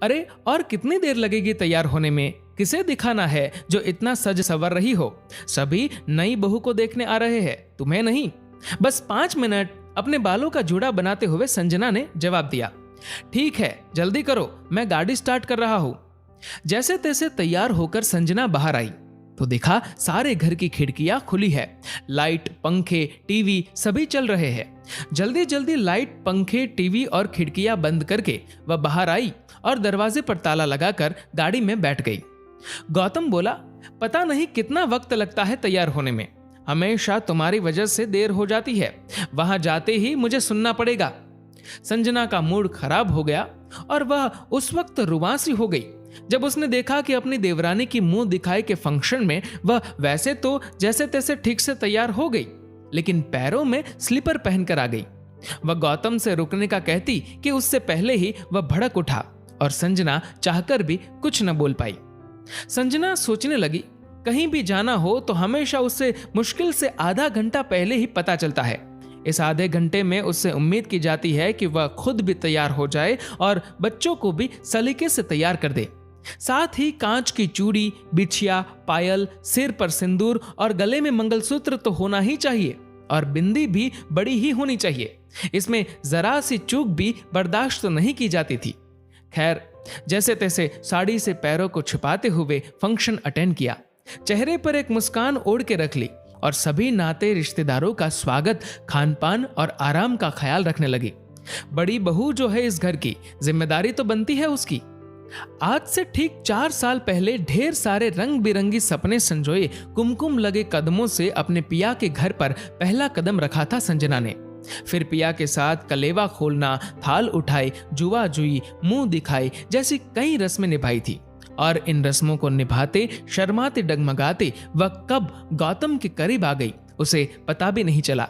अरे और कितनी देर लगेगी तैयार होने में? किसे दिखाना है जो इतना सज सवर रही हो? सभी नई बहू को देखने आ रहे हैं, तुम्हें नहीं। बस 5 मिनट, अपने बालों का जूड़ा बनाते हुए संजना ने जवाब दिया। ठीक है, जल्दी करो, मैं गाड़ी स्टार्ट कर रहा हूं। जैसे तैसे तैयार होकर संजना बाहर आई तो देखा सारे घर की खिड़कियां खुली है। लाइट, पंखे, टीवी सभी चल रहे हैं। जल्दी जल्दी लाइट, पंखे, टीवी और खिड़कियां बंद करके वह बाहर आई और दरवाजे पर ताला लगाकर गाड़ी में बैठ गई। गौतम बोला, पता नहीं कितना वक्त लगता है तैयार होने में। हमेशा तुम्हारी वजह से देर हो जाती है। वहां जाते ही मुझे सुनना पड़ेगा। संजना का मूड खराब हो गया और वह उस वक्त रुआंसी हो गई जब उसने देखा कि अपनी देवरानी की मुंह दिखाई के फंक्शन में वह वैसे तो जैसे तैसे ठीक से तैयार हो गई, लेकिन पैरों में स्लीपर पहनकर आ गई। वह गौतम से रुकने का कहती कि उससे पहले ही वह भड़क उठा और संजना चाहकर भी कुछ न बोल पाई। संजना सोचने लगी, कहीं भी जाना हो तो हमेशा उससे मुश्किल से आधा घंटा पहले ही पता चलता है। इस आधे घंटे में उससे उम्मीद की जाती है कि वह खुद भी तैयार हो जाए और बच्चों को भी सलीके से तैयार कर दे। साथ ही कांच की चूड़ी, बिछिया, पायल, सिर पर सिंदूर और गले में मंगलसूत्र तो होना ही चाहिए और बिंदी भी बड़ी ही होनी चाहिए। इसमें जरा सी चूक भी बर्दाश्त तो नहीं की जाती थी। खैर, जैसे तैसे साड़ी से पैरों को छुपाते हुए फंक्शन अटेंड किया। चेहरे पर एक मुस्कान ओढ़ के रख ली और सभी नाते रिश्तेदारों का स्वागत, खान पान और आराम का ख्याल रखने लगी। बड़ी बहू जो है इस घर की, जिम्मेदारी तो बनती है उसकी। आज से ठीक 4 साल पहले ढेर सारे रंग बिरंगी सपने संजोए कुमकुम लगे कदमों से अपने पिया के घर पर पहला कदम रखा था संजना ने। फिर पिया के साथ कलेवा खोलना, थाल उठाए, जुआ जुई, मुंह दिखाए जैसी कई रस्में निभाई थी और इन रस्मों को निभाते, शर्माते, डगमगाते वह कब गौतम के करीब आ गई उसे पता भी नहीं चला।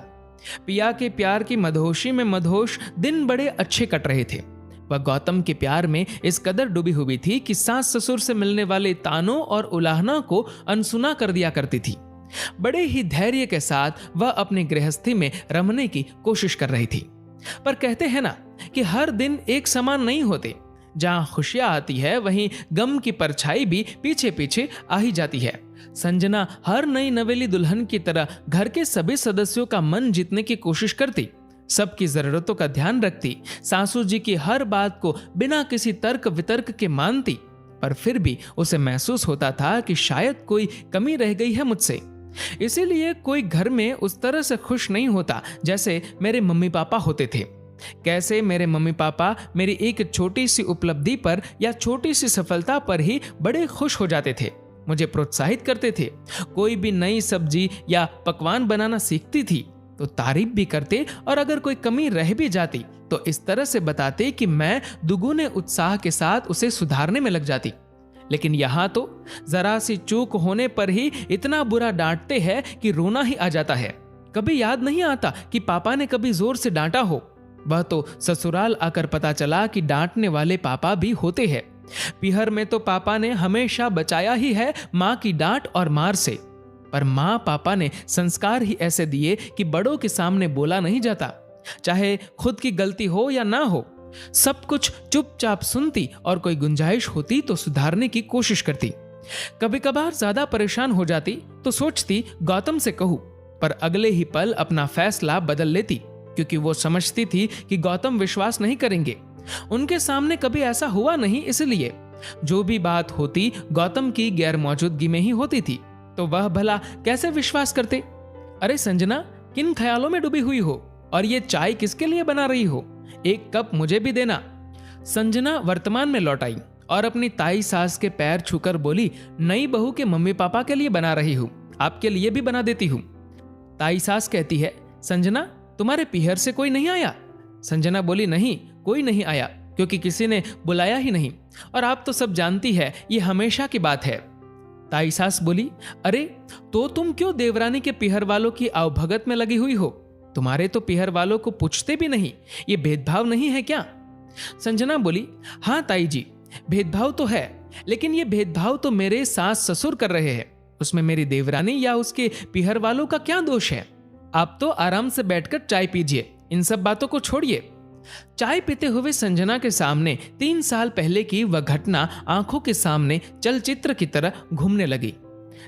पिया के प्यार की मदहोशी में मदहोश दिन बड़े अच्छे कट रहे थे। वह गौतम के प्यार में इस कदर डूबी हुई थी कि सास ससुर से मिलने वाले तानों और उलाहना को अनसुना कर दिया करती थी। बड़े ही धैर्य के साथ वह अपनी गृहस्थी में रमने की कोशिश कर रही थी। पर कहते हैं ना कि हर दिन एक समान नहीं होते। जहां खुशियां आती है वहीं गम की परछाई भी पीछे पीछे आ ही जाती है। संजना हर नई नवेली दुल्हन की तरह घर के सभी सदस्यों का मन जीतने की कोशिश करती, सबकी जरूरतों का ध्यान रखती, सासू जी की हर बात को बिना किसी तर्क वितर्क के मानती। पर फिर भी उसे महसूस होता था कि शायद कोई कमी रह गई है मुझसे। इसीलिए कोई घर में उस तरह से खुश नहीं होता जैसे मेरे मम्मी पापा होते थे। कैसे मेरे मम्मी पापा मेरी एक छोटी सी उपलब्धि पर या छोटी सी सफलता पर ही बड़े खुश हो जाते थे, मुझे प्रोत्साहित करते थे। कोई भी नई सब्जी या पकवान बनाना सीखती थी तो तारीफ भी करते और अगर कोई कमी रह भी जाती तो इस तरह से बताते कि मैं दुगुने उत्साह के साथ उसे सुधारने में लग जाती। लेकिन यहाँ तो जरा सी चूक होने पर ही इतना बुरा डांटते हैं कि रोना ही आ जाता है। कभी याद नहीं आता कि पापा ने कभी जोर से डांटा हो। वह तो ससुराल आकर पता चला कि डांटने वाले पापा भी होते हैं। पिहर में तो पापा ने हमेशा बचाया ही है माँ की डांट और मार से। पर माँ पापा ने संस्कार ही ऐसे दिए कि बड़ों के सामने बोला नहीं जाता, चाहे खुद की गलती हो या ना हो। सब कुछ चुपचाप सुनती और कोई गुंजाइश होती तो सुधारने की कोशिश करती। कभी कभार ज्यादा परेशान हो जाती तो सोचती गौतम से कहूं, पर अगले ही पल अपना फैसला बदल लेती क्योंकि वो समझती थी कि गौतम विश्वास नहीं करेंगे। उनके सामने कभी ऐसा हुआ नहीं, इसलिए जो भी बात होती गौतम की गैर मौजूदगी में ही होती थी, तो वह भला कैसे विश्वास करते। अरे संजना, किन ख्यालों में डूबी हुई हो और ये चाय किसके लिए बना रही हो? एक कप मुझे भी देना। संजना वर्तमान में लौट आई और अपनी ताई सास के पैर छूकर बोली, नई बहू के मम्मी पापा के लिए बना रही हूं, आपके लिए भी बना देती हूं। ताई सास कहती है, संजना तुम्हारे पीहर से कोई नहीं आया? संजना बोली, नहीं, कोई नहीं आया क्योंकि किसी ने बुलाया ही नहीं और आप तो सब जानती है ये हमेशा की बात है। ताई सास बोली, अरे तो तुम क्यों देवरानी के पीहर वालों की आवभगत में लगी हुई हो? तुम्हारे तो पीहर वालों को पूछते भी नहीं, ये भेदभाव नहीं है क्या? संजना बोली, हाँ ताई जी, भेदभाव तो है, लेकिन ये भेदभाव तो मेरे सास ससुर कर रहे हैं, उसमें मेरी देवरानी या उसके पीहर वालों का क्या दोष है? आप तो आराम से बैठकर चाय पीजिए, इन सब बातों को छोड़िए। चाय पीते हुए संजना के सामने 3 साल पहले की वह घटना आंखों के सामने चलचित्र की तरह घूमने लगी।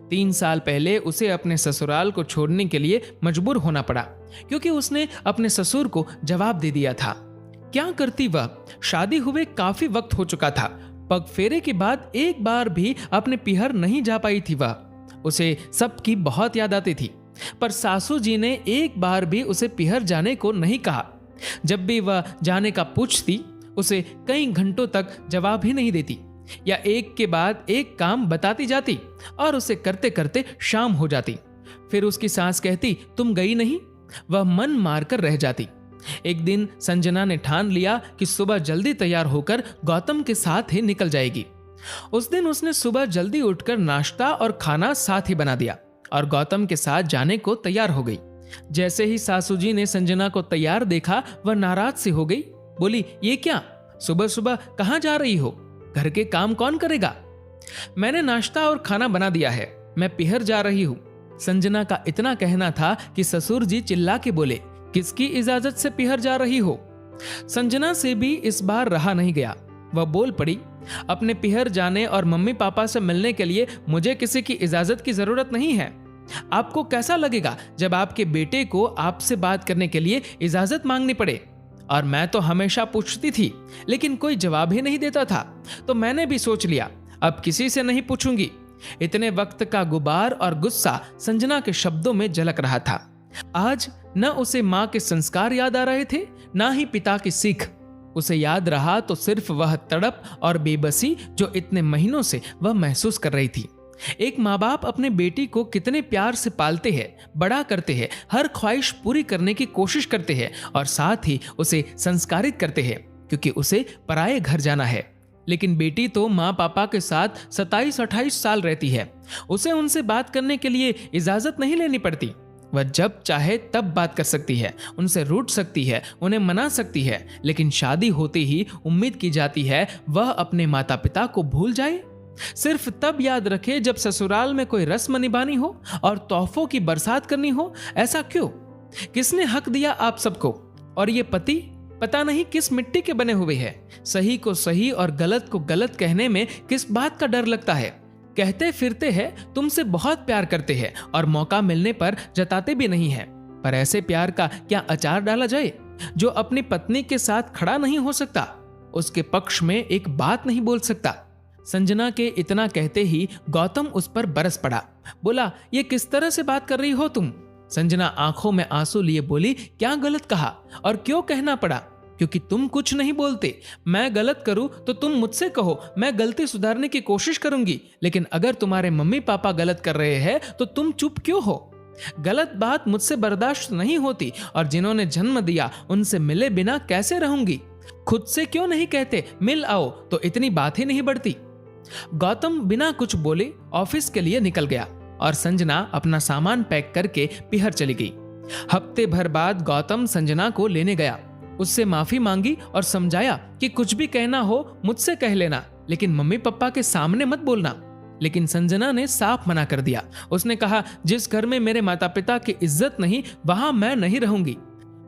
3 साल पहले उसे अपने ससुराल को छोड़ने के लिए मजबूर होना पड़ा, क्योंकि उसने अपने ससुर को जवाब दे दिया था। क्या करती वह? शादी हुए काफी वक्त हो चुका था। पग फेरे के बाद एक बार भी अपने पिहर नहीं जा पाई थी वह। उसे सबकी बहुत याद आती थी, पर सासू जी ने एक बार भी उसे पिहर जाने को नहीं कहा। जब भी वह जाने का पूछती, उसे कई घंटों तक जवाब ही नहीं देती, या एक के बाद एक काम बताती जाती और उसे करते करते शाम हो जाती। फिर उसकी सास कहती, तुम गई नहीं? वह मन मारकर रह जाती। एक दिन संजना ने ठान लिया कि सुबह जल्दी तैयार होकर गौतम के साथ ही निकल जाएगी। उस दिन उसने सुबह जल्दी उठकर नाश्ता और खाना साथ ही बना दिया और गौतम के साथ जाने को तैयार हो गई। जैसे ही सासू जी ने संजना को तैयार देखा, वह नाराज सी हो गई। बोली, ये क्या, सुबह सुबह कहाँ जा रही हो? घर के काम कौन करेगा? मैंने नाश्ता और खाना बना दिया है, मैं पिहर जा रही हूँ। संजना का इतना कहना था कि ससुर जी चिल्ला के बोले, किसकी इजाजत से पिहर जा रही हो? संजना से भी इस बार रहा नहीं गया। वह बोल पड़ी, अपने पिहर जाने और मम्मी पापा से मिलने के लिए मुझे किसी की इजाजत की जरूरत नहीं है। आपको कैसा लगेगा जब आपके बेटे को आपसे बात करने के लिए इजाजत मांगनी पड़े? और मैं तो हमेशा पूछती थी, लेकिन कोई जवाब ही नहीं देता था, तो मैंने भी सोच लिया अब किसी से नहीं पूछूंगी। इतने वक्त का गुबार और गुस्सा संजना के शब्दों में झलक रहा था। आज न उसे मां के संस्कार याद आ रहे थे, ना ही पिता की सीख। उसे याद रहा तो सिर्फ वह तड़प और बेबसी जो इतने महीनों से वह महसूस कर रही थी। एक माँ बाप अपने बेटी को कितने प्यार से पालते हैं, बड़ा करते हैं, हर ख्वाहिश पूरी करने की कोशिश करते हैं और साथ ही उसे संस्कारित करते हैं, क्योंकि उसे पराये घर जाना है। लेकिन बेटी तो माँ पापा के साथ 27-28 साल रहती है। उसे उनसे बात करने के लिए इजाजत नहीं लेनी पड़ती। वह जब चाहे तब बात कर सकती है, उनसे रूठ सकती है, उन्हें मना सकती है, लेकिन शादी होते ही उम्मीद की जाती है वह अपने माता पिता को भूल जाए। सिर्फ तब याद रखे जब ससुराल में कोई रस्म निभानी हो और तोहफों की बरसात करनी हो। ऐसा क्यों? किसने हक दिया आप सबको? और ये पति पता नहीं किस मिट्टी के बने हुए हैं। सही को सही और गलत को गलत कहने में किस बात का डर लगता है? कहते फिरते हैं तुमसे बहुत प्यार करते हैं और मौका मिलने पर जताते भी नहीं है। पर ऐसे प्यार का क्या अचार डाला जाए? जो अपनी पत्नी के साथ खड़ा नहीं हो सकता, उसके पक्ष में एक बात नहीं बोल सकता। संजना के इतना कहते ही गौतम उस पर बरस पड़ा। बोला, ये किस तरह से बात कर रही हो तुम? संजना आंखों में आंसू लिए बोली, क्या गलत कहा और क्यों कहना पड़ा? क्योंकि तुम कुछ नहीं बोलते। मैं गलत करूं तो तुम मुझसे कहो, मैं गलती सुधारने की कोशिश करूंगी। लेकिन अगर तुम्हारे मम्मी पापा गलत कर रहे हैं तो तुम चुप क्यों हो? गलत बात मुझसे बर्दाश्त नहीं होती और जिन्होंने जन्म दिया उनसे मिले बिना कैसे रहूंगी? खुद से क्यों नहीं कहते मिल आओ, तो इतनी बात ही नहीं बढ़ती। गौतम बिना कुछ बोले ऑफिस के लिए निकल गया और संजना अपना सामान पैक करके पिहर चली गई। हफ्ते भर बाद गौतम संजना को लेने गया। उससे माफी मांगी और समझाया कि कुछ भी कहना हो मुझसे कह लेना, लेकिन मम्मी पापा के सामने मत बोलना। लेकिन संजना ने साफ मना कर दिया। उसने कहा, जिस घर में मेरे माता पिता की इज्जत नहीं, वहां मैं नहीं रहूंगी।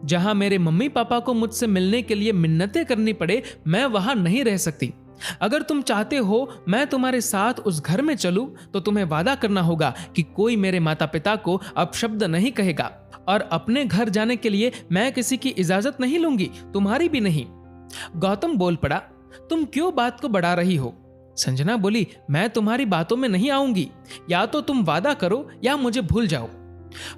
जहां मेरे मम्मी पापा को मुझसे मिलने के लिए मिन्नतें करनी पड़े, मैं वहां नहीं रह सकती। अगर तुम चाहते हो मैं तुम्हारे साथ उस घर में चलूं, तो तुम्हें वादा करना होगा कि कोई मेरे माता पिता को अपशब्द नहीं कहेगा और अपने घर जाने के लिए मैं किसी की इजाजत नहीं लूंगी, तुम्हारी भी नहीं। गौतम बोल पड़ा, तुम क्यों बात को बढ़ा रही हो? संजना बोली, मैं तुम्हारी बातों में नहीं आऊंगी। या तो तुम वादा करो या मुझे भूल जाओ।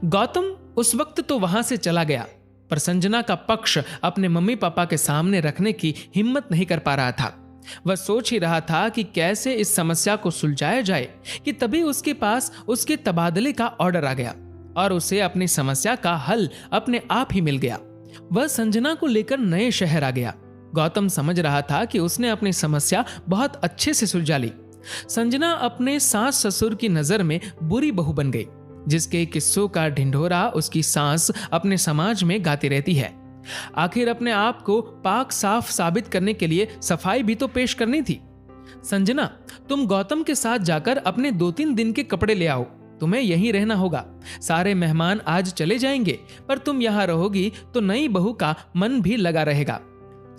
गौतम उस वक्त तो वहां से चला गया, पर संजना का पक्ष अपने मम्मी पापा के सामने रखने की हिम्मत नहीं कर पा रहा था। वह सोच ही रहा था कि कैसे इस समस्या को सुलझाया जाए कि तभी उसके पास उसके तबादले का ऑर्डर आ गया और उसे अपनी समस्या का हल अपने आप ही मिल गया। वह संजना को लेकर नए शहर आ गया। गौतम समझ रहा था कि उसने अपनी समस्या बहुत अच्छे से सुलझा ली। संजना अपने सास ससुर की नजर में बुरी बहू बन गई, जिसके किस्सों का ढिंढोरा उसकी सास अपने समाज में गाती रहती है। आखिर अपने आप को पाक साफ साबित करने के लिए सफाई भी तो पेश करनी थी। संजना, तुम गौतम के साथ जाकर अपने 2-3 दिन के कपड़े ले आओ। तुम्हें यहीं रहना होगा। सारे मेहमान आज चले जाएंगे, पर तुम यहाँ रहोगी तो नई बहू का मन भी लगा रहेगा।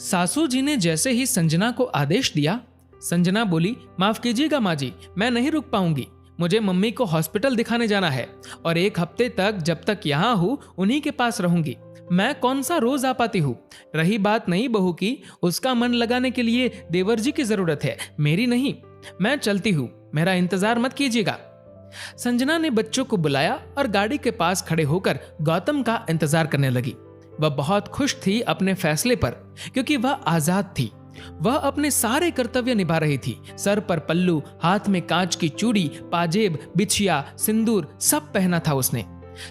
सासू जी ने जैसे ही संजना को आदेश दिया, संजना बोली, माफ कीजिएगा माँ जी, मैं नहीं रुक पाऊंगी। मुझे मम्मी को हॉस्पिटल दिखाने जाना है और 1 हफ्ते तक जब तक यहाँ हूँ उन्हीं के पास रहूंगी। मैं कौन सा रोज आ पाती हूँ। रही बात नई बहू की, उसका मन लगाने के लिए देवर जी की जरूरत है, मेरी नहीं। मैं चलती हूँ, मेरा इंतजार मत कीजिएगा। संजना ने बच्चों को बुलाया और गाड़ी के पास खड़े होकर गौतम का इंतजार करने लगी। वह बहुत खुश थी अपने फैसले पर, क्योंकि वह आजाद थी। वह अपने सारे कर्तव्य निभा रही थी। सर पर पल्लू, हाथ में कांच की चूड़ी, पाजेब, बिछिया, सिंदूर सब पहना था उसने।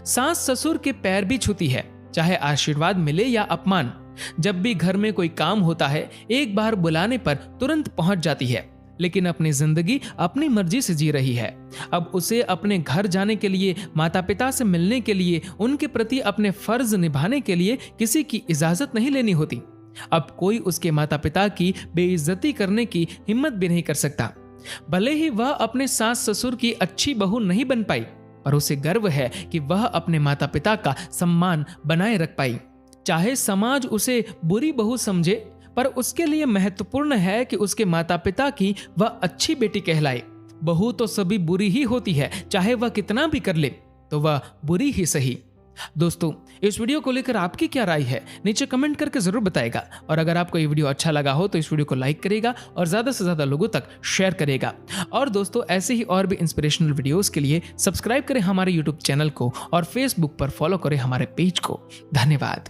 सास ससुर के पैर भी छूती है, चाहे आशीर्वाद मिले या अपमान। जब भी घर में कोई काम होता है, एक बार बुलाने पर तुरंत पहुंच जाती है, लेकिन अपनी जिंदगी अपनी मर्जी से जी रही है। अब उसे अपने घर जाने के लिए, माता पिता से मिलने के लिए, उनके प्रति अपने फर्ज निभाने के लिए किसी की इजाजत नहीं लेनी होती। अब कोई उसके माता पिता की बेइज्जती करने की हिम्मत भी नहीं कर सकता। भले ही वह अपने सास ससुर की अच्छी बहू नहीं बन पाई, पर उसे गर्व है कि वह अपने माता पिता का सम्मान बनाए रख पाई। चाहे समाज उसे बुरी बहू समझे, पर उसके लिए महत्वपूर्ण है कि उसके माता पिता की वह अच्छी बेटी कहलाए। बहू तो सभी बुरी ही होती है, चाहे वह कितना भी कर ले तो वह बुरी ही सही। दोस्तों, इस वीडियो को लेकर आपकी क्या राय है, नीचे कमेंट करके जरूर बताएगा। और अगर आपको ये वीडियो अच्छा लगा हो तो इस वीडियो को लाइक करेगा और ज्यादा से ज्यादा लोगों तक शेयर करेगा। और दोस्तों, ऐसे ही और भी इंस्पिरेशनल वीडियोस के लिए सब्सक्राइब करें हमारे यूट्यूब चैनल को और फेसबुक पर फॉलो करें हमारे पेज को। धन्यवाद।